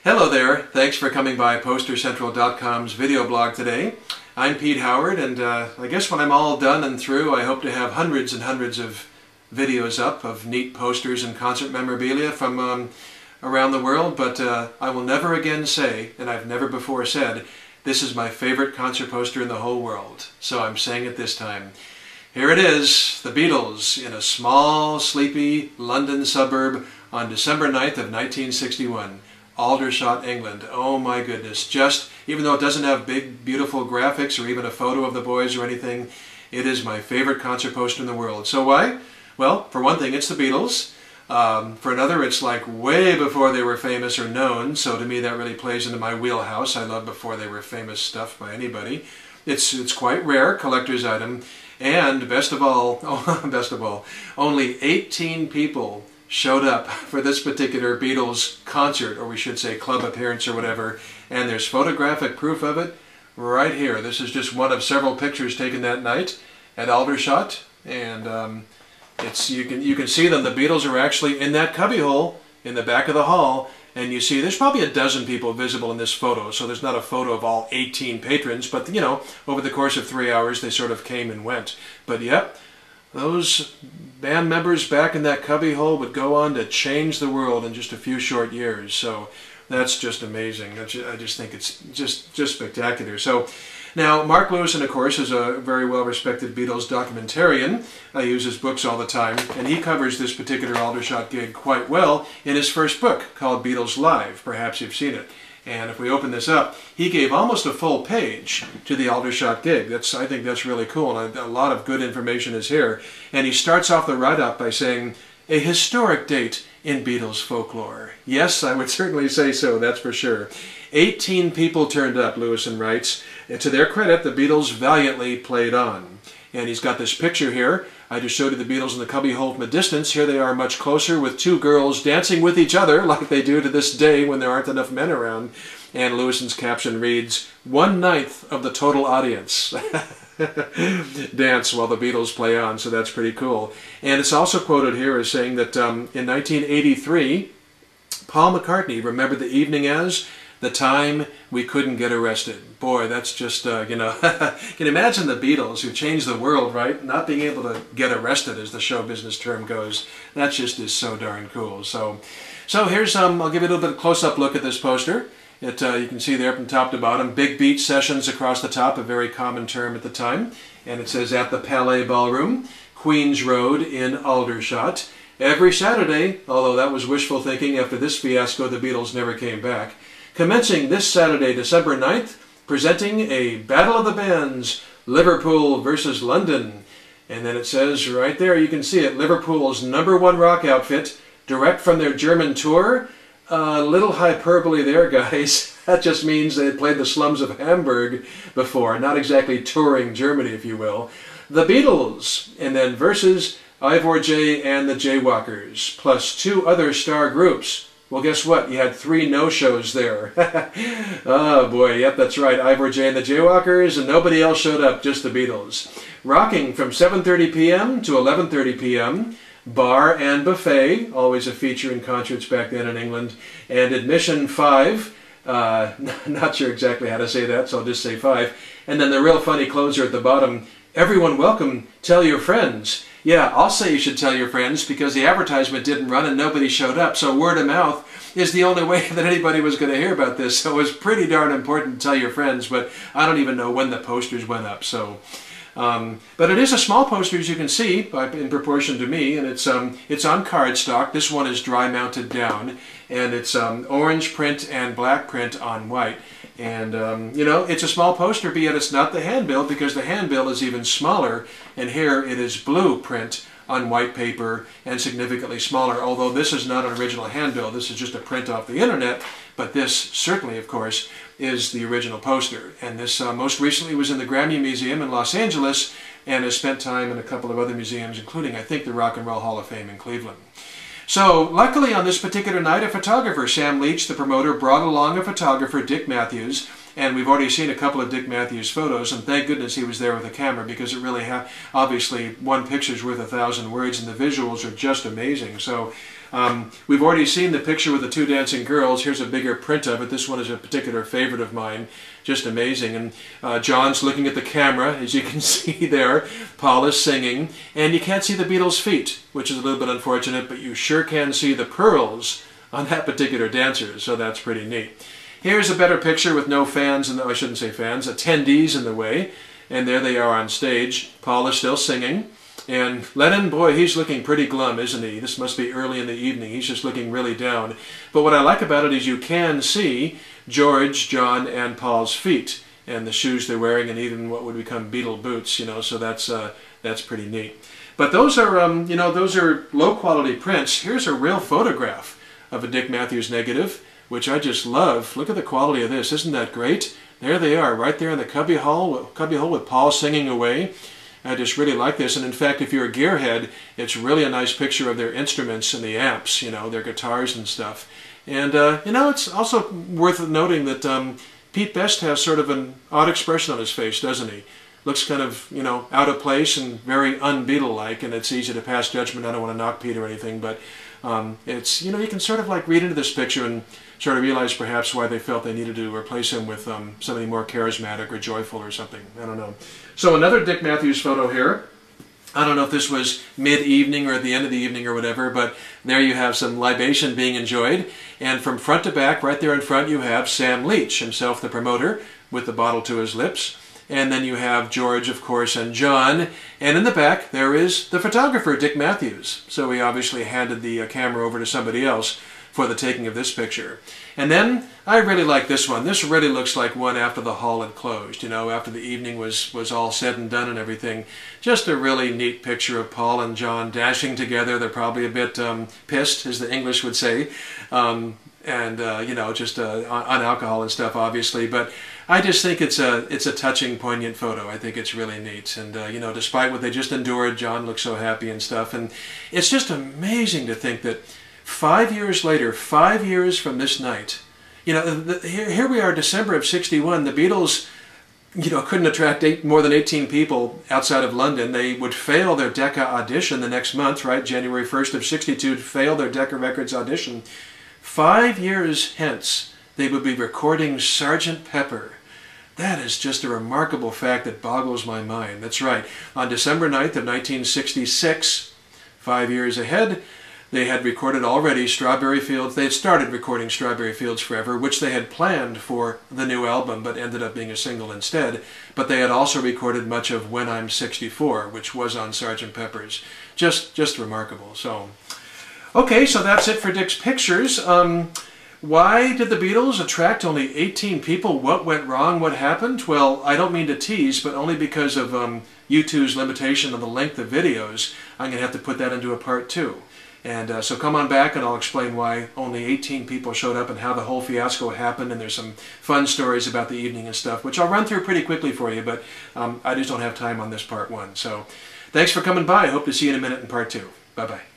Hello there, thanks for coming by PosterCentral.com's video blog today. I'm Pete Howard, and I guess when I'm all done and through, I hope to have hundreds and hundreds of videos up of neat posters and concert memorabilia from around the world, but I will never again say, and I've never before said, this is my favorite concert poster in the whole world. So I'm saying it this time. Here it is, the Beatles in a small, sleepy London suburb on December 9th of 1961. Aldershot, England. Oh my goodness. Just, even though it doesn't have big, beautiful graphics or even a photo of the boys or anything, it is my favorite concert poster in the world. So why? Well, for one thing, it's the Beatles. For another, it's like way before they were famous or known, so to me that really plays into my wheelhouse. I love before they were famous stuff by anybody. It's quite rare, collector's item, and best of all, only 18 people showed up for this particular Beatles concert, or we should say club appearance or whatever, and there's photographic proof of it right here. This is just one of several pictures taken that night at Aldershot, and you can see them. The Beatles are actually in that cubbyhole in the back of the hall, and you see there's probably a dozen people visible in this photo, so there's not a photo of all 18 patrons, but you know, over the course of 3 hours they sort of came and went. But yep, those band members back in that cubbyhole would go on to change the world in just a few short years. So that's just amazing. I just think it's just spectacular. So now, Mark Lewison, of course, is a very well-respected Beatles documentarian. I use his books all the time, and he covers this particular Aldershot gig quite well in his first book called Beatles Live. Perhaps you've seen it. And if we open this up, he gave almost a full page to the Aldershot gig. I think that's really cool, and a lot of good information is here. And he starts off the write-up by saying, a historic date in Beatles folklore. Yes, I would certainly say so, that's for sure. 18 people turned up, Lewison writes. And to their credit, the Beatles valiantly played on. And he's got this picture here. I just showed you the Beatles in the cubbyhole from a distance. Here they are much closer with two girls dancing with each other like they do to this day when there aren't enough men around. And Lewison's caption reads, 1/9 of the total audience dance while the Beatles play on, so that's pretty cool. And it's also quoted here as saying that in 1983, Paul McCartney remembered the evening as the time we couldn't get arrested. Boy, that's just, you know, can you imagine the Beatles who changed the world, right? Not being able to get arrested, as the show business term goes. That just is so darn cool. So here's, I'll give you a little bit of close-up look at this poster. You can see there from top to bottom, Big Beat Sessions across the top, a very common term at the time. And it says, at the Palais Ballroom, Queens Road in Aldershot. Every Saturday, although that was wishful thinking, after this fiasco the Beatles never came back. Commencing this Saturday, December 9th, presenting a Battle of the Bands, Liverpool versus London. And then it says right there, you can see it, Liverpool's #1 rock outfit, direct from their German tour. Little hyperbole there, guys. That just means they had played the slums of Hamburg before, not exactly touring Germany, if you will. The Beatles, and then versus Ivor J and the Jaywalkers, plus 2 other star groups. Well, guess what? You had 3 no-shows there. Oh, boy. Yep, that's right. Ivor J and the Jaywalkers, and nobody else showed up, just the Beatles. Rocking from 7:30 p.m. to 11:30 p.m. Bar and buffet, always a feature in concerts back then in England. And admission 5. Not sure exactly how to say that, so I'll just say 5. And then the real funny closer at the bottom. Everyone welcome. Tell your friends. Yeah, I'll say you should tell your friends because the advertisement didn't run and nobody showed up. So word of mouth is the only way that anybody was going to hear about this. So it was pretty darn important to tell your friends, but I don't even know when the posters went up. So, but it is a small poster, as you can see, in proportion to me, and it's on cardstock. This one is dry mounted down, and it's orange print and black print on white. And, you know, it's a small poster, but yet it's not the handbill because the handbill is even smaller. And here it is blue print on white paper and significantly smaller, although this is not an original handbill. This is just a print off the internet. But this certainly, of course, is the original poster. And this most recently was in the Grammy Museum in Los Angeles and has spent time in a couple of other museums, including, I think, the Rock and Roll Hall of Fame in Cleveland. So, luckily on this particular night, a photographer, Sam Leach, the promoter, brought along a photographer, Dick Matthews, and we've already seen a couple of Dick Matthews photos, and thank goodness he was there with a camera, because it really obviously one picture's worth 1,000 words, and the visuals are just amazing. So We've already seen the picture with the two dancing girls. Here's a bigger print of it. This one is a particular favorite of mine. Just amazing. And John's looking at the camera, as you can see there. Paul is singing. And you can't see the Beatles' feet, which is a little bit unfortunate, but you sure can see the pearls on that particular dancer, so that's pretty neat. Here's a better picture with no fans, I shouldn't say fans, attendees in the way. And there they are on stage. Paul is still singing. And Lennon, boy, he's looking pretty glum, isn't he? This must be early in the evening. He's just looking really down. But what I like about it is you can see George, John, and Paul's feet, and the shoes they're wearing, and even what would become Beatle boots, you know, so that's pretty neat. But those are, you know, those are low-quality prints. Here's a real photograph of a Dick Matthews negative, which I just love. Look at the quality of this. Isn't that great? There they are, right there in the cubbyhole with Paul singing away. I just really like this, and in fact, if you're a gearhead, it's really a nice picture of their instruments and the amps, you know, their guitars and stuff. And, you know, it's also worth noting that Pete Best has sort of an odd expression on his face, doesn't he? Looks kind of, you know, out of place and very un-Beatle-like, and it's easy to pass judgment. I don't want to knock Pete or anything, but it's, you know, you can sort of like read into this picture and sort of realize perhaps why they felt they needed to replace him with somebody more charismatic or joyful or something. I don't know. So another Dick Matthews photo here. I don't know if this was mid-evening or at the end of the evening or whatever, but there you have some libation being enjoyed. And from front to back, right there in front, you have Sam Leach, himself the promoter, with the bottle to his lips. And then you have George, of course, and John. And in the back, there is the photographer, Dick Matthews. So he obviously handed the camera over to somebody else for the taking of this picture. And then I really like this one. This really looks like one after the hall had closed, you know, after the evening was all said and done and everything. Just a really neat picture of Paul and John dashing together. They're probably a bit pissed, as the English would say, and you know, just on alcohol and stuff, obviously. But I just think it's a touching, poignant photo. I think it's really neat. And, you know, despite what they just endured, John looks so happy and stuff. And it's just amazing to think that 5 years later, 5 years from this night, you know, here we are, December of '61. The Beatles, you know, couldn't attract more than 18 people outside of London. They would fail their Decca audition the next month, right? January 1st of '62, fail their Decca Records audition. 5 years hence, they would be recording Sgt. Pepper. That is just a remarkable fact that boggles my mind. That's right. On December 9th of 1966, 5 years ahead, they had recorded already Strawberry Fields. They had started recording Strawberry Fields Forever, which they had planned for the new album, but ended up being a single instead. But they had also recorded much of When I'm 64, which was on Sgt. Pepper's. Just remarkable. So, okay, so that's it for Dick's pictures. Why did the Beatles attract only 18 people? What went wrong? What happened? Well, I don't mean to tease, but only because of YouTube's limitation on the length of videos, I'm going to have to put that into a part 2. And so come on back and I'll explain why only 18 people showed up and how the whole fiasco happened. And there's some fun stories about the evening and stuff, which I'll run through pretty quickly for you, but I just don't have time on this part 1. So thanks for coming by. I hope to see you in a minute in part 2. Bye-bye.